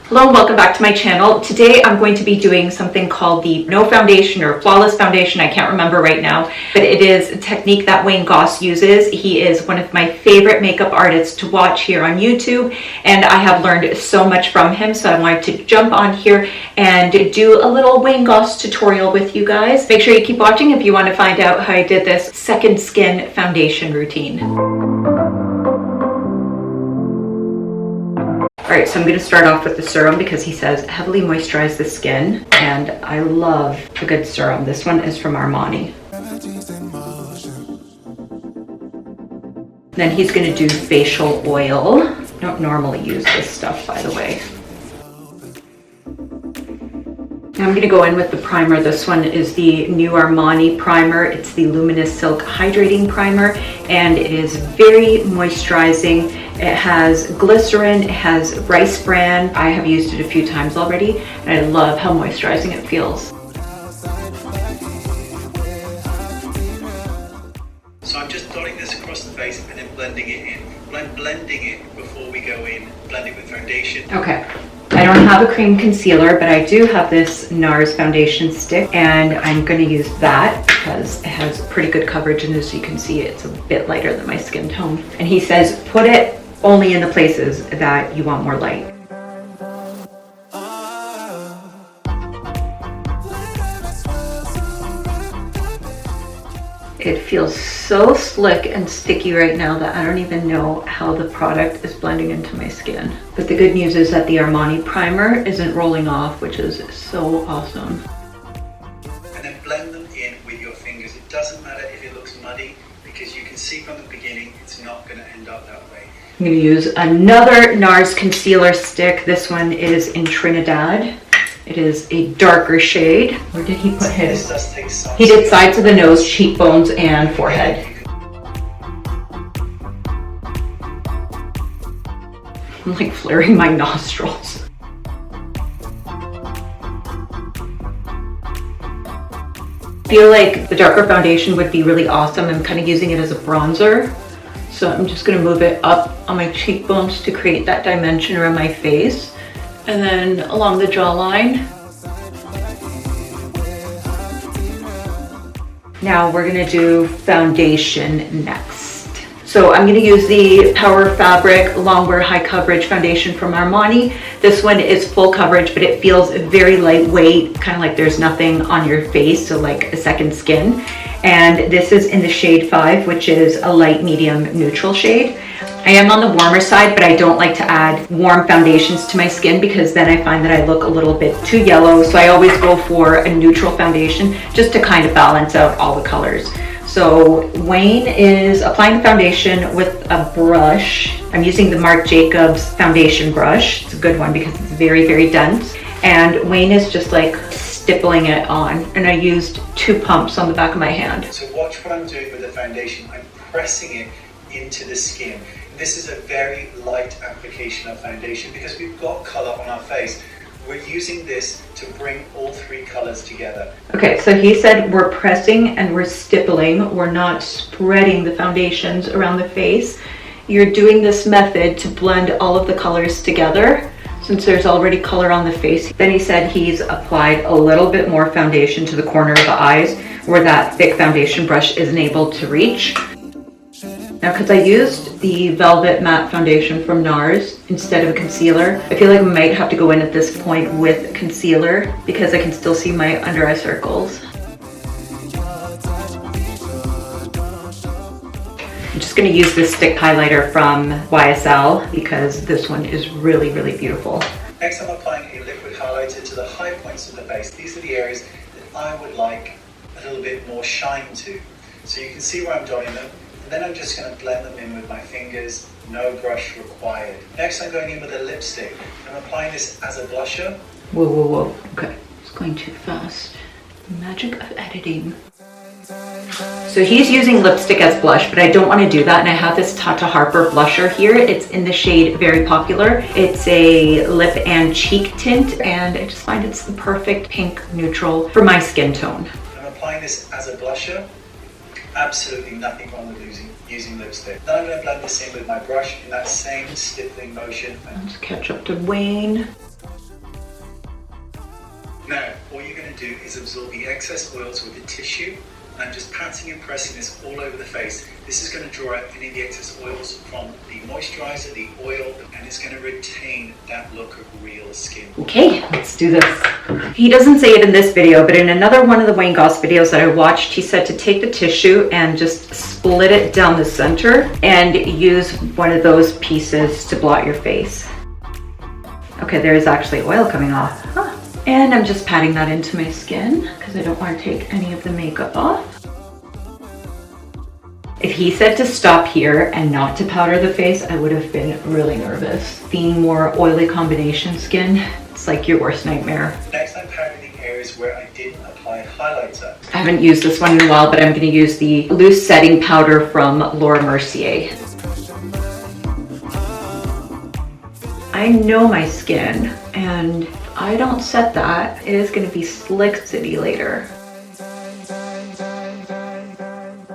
Hello and welcome back to my channel. Today I'm going to be doing something called the No Foundation or Flawless Foundation. I can't remember right now, but it is a technique that Wanye Goss uses. He is one of my favorite makeup artists to watch here on YouTube, and I have learned so much from him, so I wanted to jump on here and do a little Wanye Goss tutorial with you guys. Make sure you keep watching if you want to find out how I did this second skin foundation routine. Alright, so I'm going to start off with the serum because he says heavily moisturize the skin, and I love a good serum. This one is from Armani. Then he's going to do facial oil. I don't normally use this stuff, by the way. Now I'm going to go in with the primer. This one is the new Armani primer. It's the Luminous Silk Hydrating Primer, and it is very moisturizing. It has glycerin, it has rice bran. I have used it a few times already, and I love how moisturizing it feels. So I'm just dotting this across the face and then blending it in. I'm blending it before we go in, blend it with foundation. Okay. I don't have a cream concealer, but I do have this NARS foundation stick, and I'm going to use that because it has pretty good coverage, and as you can see, it's a bit lighter than my skin tone. And he says put it only in the places that you want more light. It feels so slick and sticky right now that I don't even know how the product is blending into my skin. But the good news is that the Armani primer isn't rolling off, which is so awesome. And then blend them in with your fingers. It doesn't matter if it looks muddy, because you can see from the beginning it's not going to end up that way. I'm going to use another NARS concealer stick. This one is in Trinidad. It is a darker shade. Where did he put his? He did sides of the nose, cheekbones, and forehead. I'm like flaring my nostrils. I feel like the darker foundation would be really awesome. I'm kind of using it as a bronzer. So I'm just going to move it up on my cheekbones to create that dimension around my face. And then along the jawline. Now we're going to do foundation next. So I'm going to use the Power Fabric Longwear High Coverage Foundation from Armani. This one is full coverage, but it feels very lightweight, kind of like there's nothing on your face, so like a second skin. And this is in the shade 5, which is a light medium neutral shade. I am on the warmer side, but I don't like to add warm foundations to my skin because then I find that I look a little bit too yellow. So I always go for a neutral foundation just to kind of balance out all the colors. So Wanye is applying the foundation with a brush. I'm using the Marc Jacobs foundation brush. It's a good one because it's very, very dense. And Wanye is just like stippling it on. And I used 2 pumps on the back of my hand. So watch what I'm doing with the foundation. I'm pressing it into the skin. This is a very light application of foundation because we've got color on our face. We're using this to bring all 3 colors together. Okay, so he said we're pressing and we're stippling. We're not spreading the foundations around the face. You're doing this method to blend all of the colors together since there's already color on the face. Then he said he's applied a little bit more foundation to the corner of the eyes where that thick foundation brush isn't able to reach. Now, because I used the Velvet Matte Foundation from NARS instead of a concealer, I feel like I might have to go in at this point with concealer because I can still see my under eye circles. I'm just going to use this stick highlighter from YSL because this one is really, really beautiful. Next, I'm applying a liquid highlighter to the high points of the face. These are the areas that I would like a little bit more shine to. So you can see where I'm dotting them. And then I'm just going to blend them in with my fingers, no brush required. Next I'm going in with a lipstick. I'm applying this as a blusher. Whoa, whoa, whoa. Okay, it's going too fast. The magic of editing. So he's using lipstick as blush, but I don't want to do that. And I have this Tata Harper blusher here. It's in the shade Very Popular. It's a lip and cheek tint, and I just find it's the perfect pink neutral for my skin tone. I'm applying this as a blusher. Absolutely nothing wrong with using lipstick. Then I'm going to blend this in with my brush in that same stippling motion. Let's catch up to Wanye. to do is absorb the excess oils with the tissue. I'm just patting and pressing this all over the face. This is going to draw out any of the excess oils from the moisturizer, the oil, and it's going to retain that look of real skin. Okay, let's do this. He doesn't say it in this video, but in another one of the Wayne Goss videos that I watched, he said to take the tissue and just split it down the center and use one of those pieces to blot your face. Okay, there is actually oil coming off. Huh. And I'm just patting that into my skin because I don't want to take any of the makeup off. If he said to stop here and not to powder the face, I would have been really nervous. Being more oily combination skin, it's like your worst nightmare. Next, I'm powdering the areas where I didn't apply highlighter. I haven't used this one in a while, but I'm going to use the loose setting powder from Laura Mercier. I know my skin, and if I don't set that, it is going to be slick city later.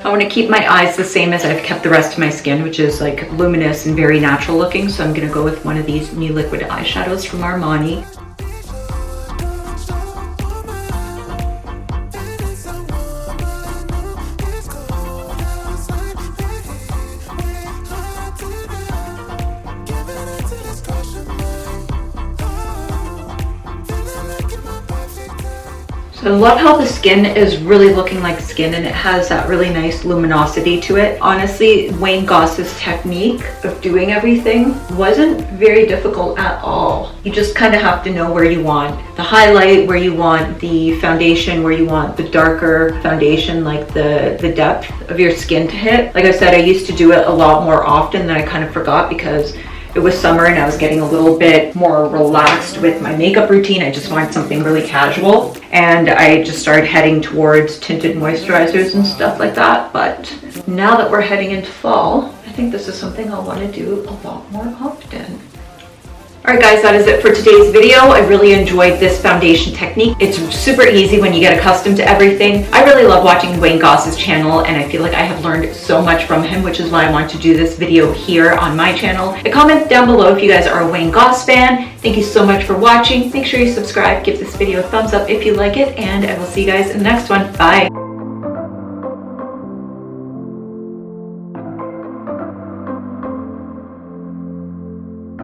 I want to keep my eyes the same as I've kept the rest of my skin, which is like luminous and very natural looking. So I'm going to go with one of these new liquid eyeshadows from Armani. I love how the skin is really looking like skin, and it has that really nice luminosity to it. Honestly, Wayne Goss's technique of doing everything wasn't very difficult at all. You just kind of have to know where you want the highlight, where you want the foundation, where you want the darker foundation, like the depth of your skin to hit. Like I said, I used to do it a lot more often than I kind of forgot because it was summer and I was getting a little bit more relaxed with my makeup routine. I just wanted something really casual. And I just started heading towards tinted moisturizers and stuff like that. But now that we're heading into fall, I think this is something I'll want to do a lot more often. Alright guys, that is it for today's video. I really enjoyed this foundation technique. It's super easy when you get accustomed to everything. I really love watching Wayne Goss's channel, and I feel like I have learned so much from him, which is why I want to do this video here on my channel. Comment down below if you guys are a Wayne Goss fan. Thank you so much for watching. Make sure you subscribe, give this video a thumbs up if you like it, and I will see you guys in the next one. Bye!